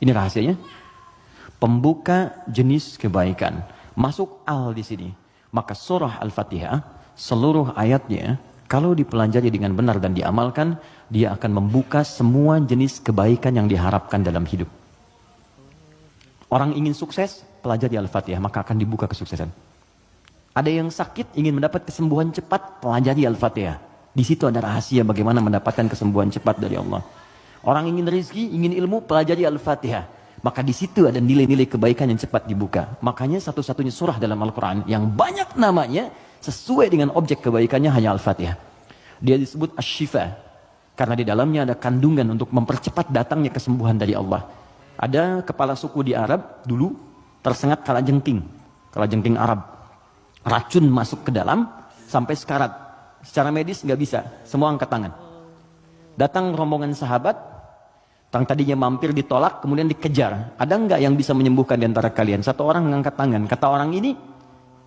Ini rahasianya. Pembuka jenis kebaikan. Masuk al di sini. Maka surah Al-Fatihah, seluruh ayatnya, kalau dipelajari dengan benar dan diamalkan, dia akan membuka semua jenis kebaikan yang diharapkan dalam hidup. Orang ingin sukses, pelajari Al-Fatihah, maka akan dibuka kesuksesan. Ada yang sakit, ingin mendapat kesembuhan cepat, pelajari Al-Fatihah. Di situ ada rahasia bagaimana mendapatkan kesembuhan cepat dari Allah. Orang ingin rezeki, ingin ilmu, pelajari Al-Fatihah. Maka di situ ada nilai-nilai kebaikan yang cepat dibuka. Makanya satu-satunya surah dalam Al-Quran yang banyak namanya sesuai dengan objek kebaikannya hanya Al-Fatihah. Dia disebut Asy-Syifa karena di dalamnya ada kandungan untuk mempercepat datangnya kesembuhan dari Allah. Ada kepala suku di Arab dulu tersengat kalajengking Arab. Racun masuk ke dalam sampai sekarat. Secara medis nggak bisa, semua angkat tangan. Datang rombongan sahabat. Yang tadinya mampir ditolak, kemudian dikejar. Ada enggak yang bisa menyembuhkan di antara kalian? Satu orang mengangkat tangan. Kata orang ini,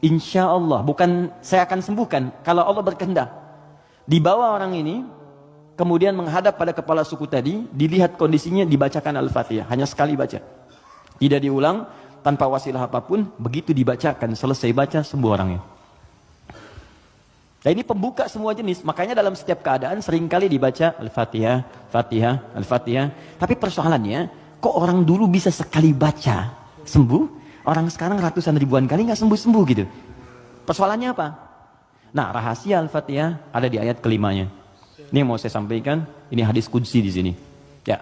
insya Allah, bukan saya akan sembuhkan. Kalau Allah berkehendak. Dibawa orang ini, kemudian menghadap pada kepala suku tadi, dilihat kondisinya, dibacakan Al-Fatihah. Hanya sekali baca. Tidak diulang, tanpa wasilah apapun, begitu dibacakan, selesai baca, sembuh orangnya. Nah ini pembuka semua jenis, makanya dalam setiap keadaan seringkali dibaca Al-Fatihah, Fatihah, Al-Fatihah. Tapi persoalannya, kok orang dulu bisa sekali baca sembuh, orang sekarang ratusan ribuan kali nggak sembuh-sembuh gitu. Persoalannya apa? Nah rahasia Al-Fatihah ada di ayat kelimanya. Ini yang mau saya sampaikan, ini hadis qudsi di sini. Ya.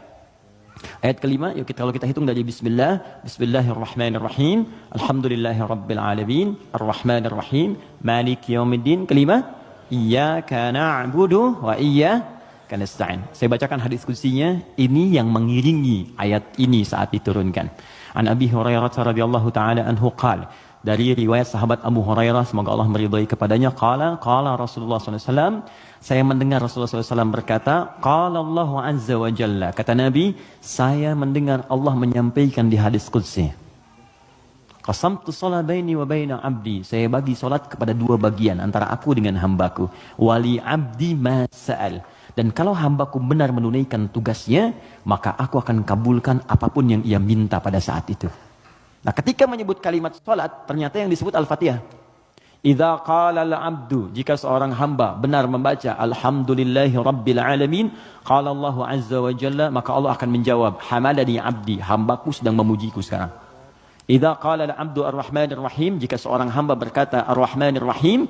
Ayat kelima, yuk kalau kita hitung dari Bismillah, Bismillahirrahmanirrahim, Alhamdulillahirabbil alamin, Arrahmanirrahim, Maliki yaumiddin. Kelima, Iyyaka na'budu wa iyyaka nasta'in. Saya bacakan hadis qudsinya, ini yang mengiringi ayat ini saat diturunkan. An Abi Hurairah radhiyallahu taala anhu qala, dari riwayat sahabat Abu Hurairah semoga Allah meridhai kepadanya, qala Rasulullah sallallahu alaihi wasallam, saya mendengar Rasulullah SAW berkata, qala Allah azza wa jalla, kata Nabi, saya mendengar Allah menyampaikan di hadis qudsi, qasamtu shalah baini wa baina abdi, saya bagi salat kepada dua bagian antara aku dengan hambaku, wali abdi ma sa'al, dan kalau hambaku benar menunaikan tugasnya, maka aku akan kabulkan apapun yang ia minta pada saat itu. Nah ketika menyebut kalimat salat, ternyata yang disebut Al-Fatihah. Idza qala al-'abdu, jika seorang hamba benar membaca alhamdulillahi rabbil alamin, qala Allah azza wa jalla, maka Allah akan menjawab, hamadani 'abdi, hambaku sedang memujiku sekarang. Idza qala al-'abdu ar-rahmanir rahim, jika seorang hamba berkata ar-rahmanir rahim,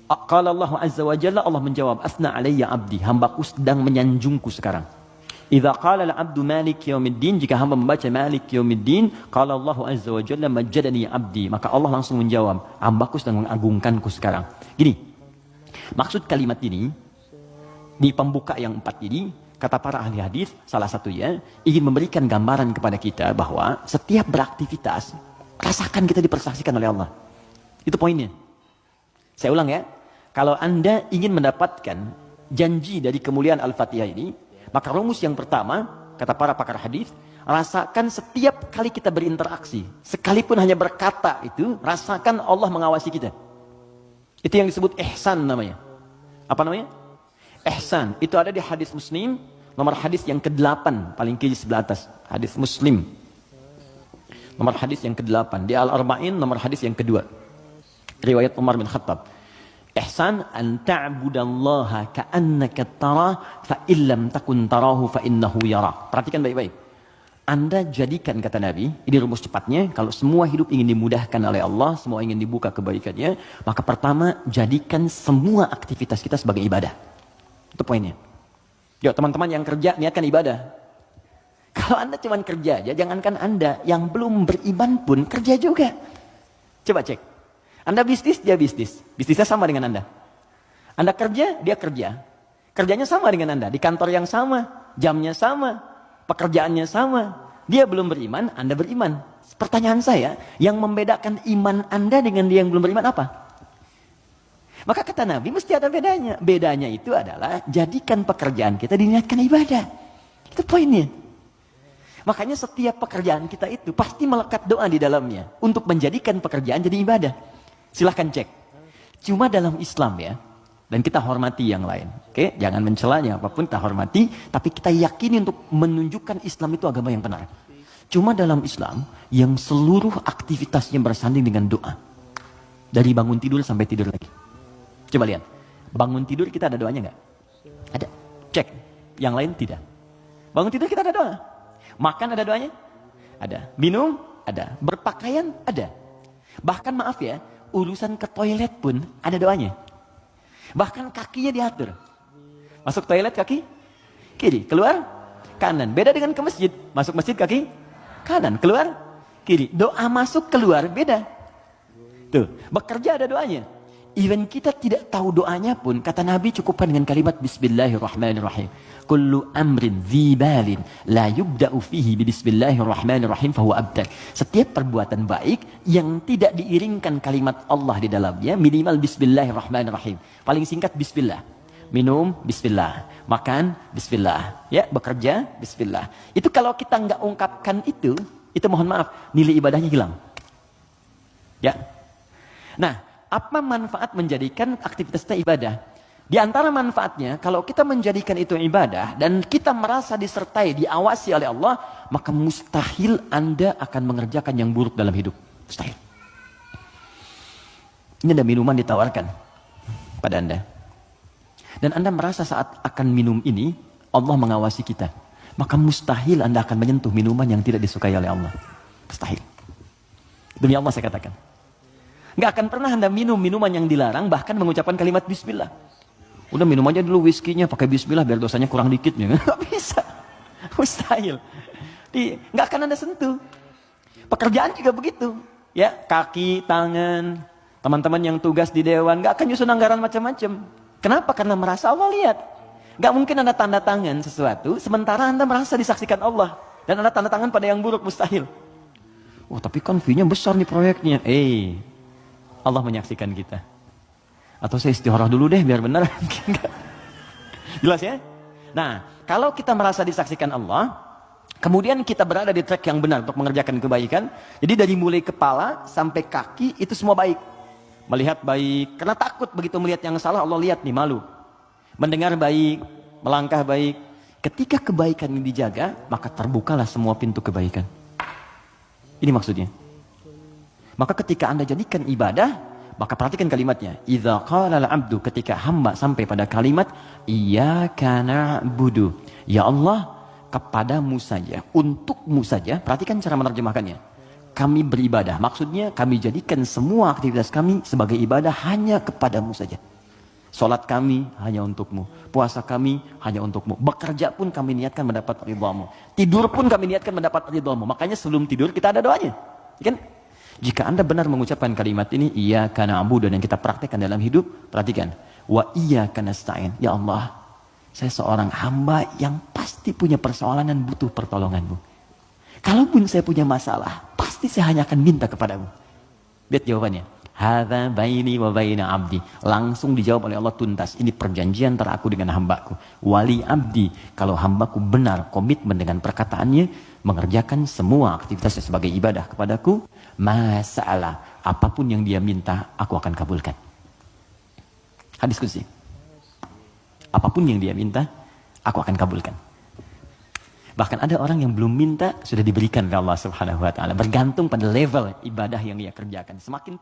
qala Allah azza wa jalla, Allah menjawab, asna 'alayya 'abdi, hambaku sedang menyanjungku sekarang. Idza qala al-'abdu maliki yaumiddin, jika hamba membaca maliki yaumiddin, qala Allah azza wa jalla majjadani 'abdi, maka Allah langsung menjawab, hambaku sedang mengagungkanku sekarang. Gini, maksud kalimat ini di pembuka yang 4 ini, kata para ahli hadis, salah satunya ingin memberikan gambaran kepada kita bahwa setiap beraktivitas rasakan kita dipersaksikan oleh Allah. Itu poinnya. Saya ulang ya, kalau Anda ingin mendapatkan janji dari kemuliaan Al-Fatihah ini, maka rumus yang pertama, kata para pakar hadis, rasakan setiap kali kita berinteraksi, sekalipun hanya berkata itu, rasakan Allah mengawasi kita. Itu yang disebut ihsan namanya. Apa namanya? Ihsan. Itu ada di hadis Muslim, nomor hadis yang ke-8, paling kiri sebelah atas. Hadis Muslim. Nomor hadis yang ke-8. Di Al-Arba'in, nomor hadis yang kedua. Riwayat Umar bin Khattab. Ihsan an ta'budallaha ka'annaka tarah fa illam takun tarahu fa innahu yara. Perhatikan baik-baik. Anda jadikan, kata Nabi, ini rumus cepatnya, kalau semua hidup ingin dimudahkan oleh Allah, semua ingin dibuka kebaikannya, maka pertama jadikan semua aktivitas kita sebagai ibadah. Itu poinnya. Yuk teman-teman yang kerja, niatkan ibadah. Kalau Anda cuma kerja aja, jangankan Anda, yang belum beriman pun kerja juga. Coba cek. Anda bisnis, dia bisnis. Bisnisnya sama dengan Anda. Anda kerja, dia kerja. Kerjanya sama dengan Anda. Di kantor yang sama, jamnya sama, pekerjaannya sama. Dia belum beriman, Anda beriman. Pertanyaan saya, yang membedakan iman Anda dengan dia yang belum beriman apa? Maka kata Nabi, mesti ada bedanya. Bedanya itu adalah, jadikan pekerjaan kita diniatkan ibadah. Itu poinnya. Makanya setiap pekerjaan kita itu pasti melekat doa di dalamnya. Untuk menjadikan pekerjaan jadi ibadah. Silahkan cek. Cuma dalam Islam ya, Dan kita hormati yang lain. Oke, jangan mencelanya apapun, kita hormati, tapi kita yakini untuk menunjukkan Islam itu agama yang benar. Cuma dalam Islam yang seluruh aktivitasnya bersanding dengan doa. Dari bangun tidur sampai tidur lagi. Coba lihat. Bangun tidur kita ada doanya nggak? Ada. Cek. Yang lain tidak. Bangun tidur kita ada doa. Makan ada doanya? Ada. Minum? Ada. Berpakaian? Ada. Bahkan maaf ya, urusan ke toilet pun ada doanya. Bahkan kakinya diatur. Masuk toilet kaki kiri, keluar kanan. Beda dengan ke masjid. Masuk masjid kaki kanan, keluar kiri. Doa masuk keluar beda. Tuh, bekerja ada doanya. Even kita tidak tahu doanya pun, kata Nabi cukupkan dengan kalimat Bismillahirrahmanirrahim. Kullu amrin dzibalin la yubda'u fihi bismillahirrahmanirrahim fahuwa abtar. Setiap perbuatan baik yang tidak diiringkan kalimat Allah di dalamnya, minimal Bismillahirrahmanirrahim. Paling singkat Bismillah. Minum Bismillah, makan Bismillah, ya bekerja Bismillah. Itu kalau kita nggak ungkapkan itu mohon maaf, nilai ibadahnya hilang. Ya. Nah, apa manfaat menjadikan aktivitas kita ibadah? Di antara manfaatnya, kalau kita menjadikan itu ibadah dan kita merasa disertai, diawasi oleh Allah, maka mustahil Anda akan mengerjakan yang buruk dalam hidup. Mustahil. Ini ada minuman ditawarkan pada Anda. Dan Anda merasa saat akan minum ini, Allah mengawasi kita. Maka mustahil Anda akan menyentuh minuman yang tidak disukai oleh Allah. Mustahil. Demi Allah saya katakan. Nggak akan pernah Anda minum minuman yang dilarang, bahkan mengucapkan kalimat Bismillah. Udah minum aja dulu whiskinya pakai Bismillah biar dosanya kurang dikit. Nggak bisa. Mustahil. Nggak akan Anda sentuh. Pekerjaan juga begitu. Ya, kaki, tangan, teman-teman yang tugas di dewan, nggak akan nyusun anggaran macam-macam. Kenapa? Karena merasa Allah lihat. Nggak mungkin Anda tanda tangan sesuatu, sementara Anda merasa disaksikan Allah. Dan Anda tanda tangan pada yang buruk, mustahil. Oh, tapi kan fee-nya besar nih proyeknya. Allah menyaksikan kita. Atau saya istikharah dulu deh biar benar. Jelas ya? Nah, kalau kita merasa disaksikan Allah, kemudian kita berada di track yang benar untuk mengerjakan kebaikan. Jadi dari mulai kepala sampai kaki itu semua baik. Melihat baik, karena takut begitu melihat yang salah, Allah lihat nih, malu. Mendengar baik, melangkah baik. Ketika kebaikan ini dijaga, maka terbukalah semua pintu kebaikan. Ini maksudnya. Maka ketika Anda jadikan ibadah, maka perhatikan kalimatnya. Idza qala al-'abdu, ketika hamba sampai pada kalimat iyyaka na'budu. Ya Allah, kepadamu saja, untukmu saja. Perhatikan cara menerjemahkannya. Kami beribadah. Maksudnya kami jadikan semua aktivitas kami sebagai ibadah hanya kepadamu saja. Salat kami hanya untukmu. Puasa kami hanya untukmu. Bekerja pun kami niatkan mendapat ridhamu. Tidur pun kami niatkan mendapat ridhamu. Makanya sebelum tidur kita ada doanya. Kan? Jika Anda benar mengucapkan kalimat ini, iyyaka na'budu, dan kita praktekkan dalam hidup, perhatikan. Wa iyyaka nasta'in. Ya Allah, saya seorang hamba yang pasti punya persoalan dan butuh pertolonganmu. Kalaupun saya punya masalah, pasti saya hanya akan minta kepadamu. Lihat jawabannya. Hadza baini wa baina abdi. Langsung dijawab oleh Allah tuntas. Ini perjanjian antara aku dengan hambaku. Wali abdi. Kalau hambaku benar komitmen dengan perkataannya, mengerjakan semua aktivitasnya sebagai ibadah kepadaku, masalah apapun yang dia minta, aku akan kabulkan. Hadis qudsi. Apapun yang dia minta, aku akan kabulkan. Bahkan ada orang yang belum minta sudah diberikan oleh Allah Subhanahu wa taala, bergantung pada level ibadah yang dia kerjakan. Semakin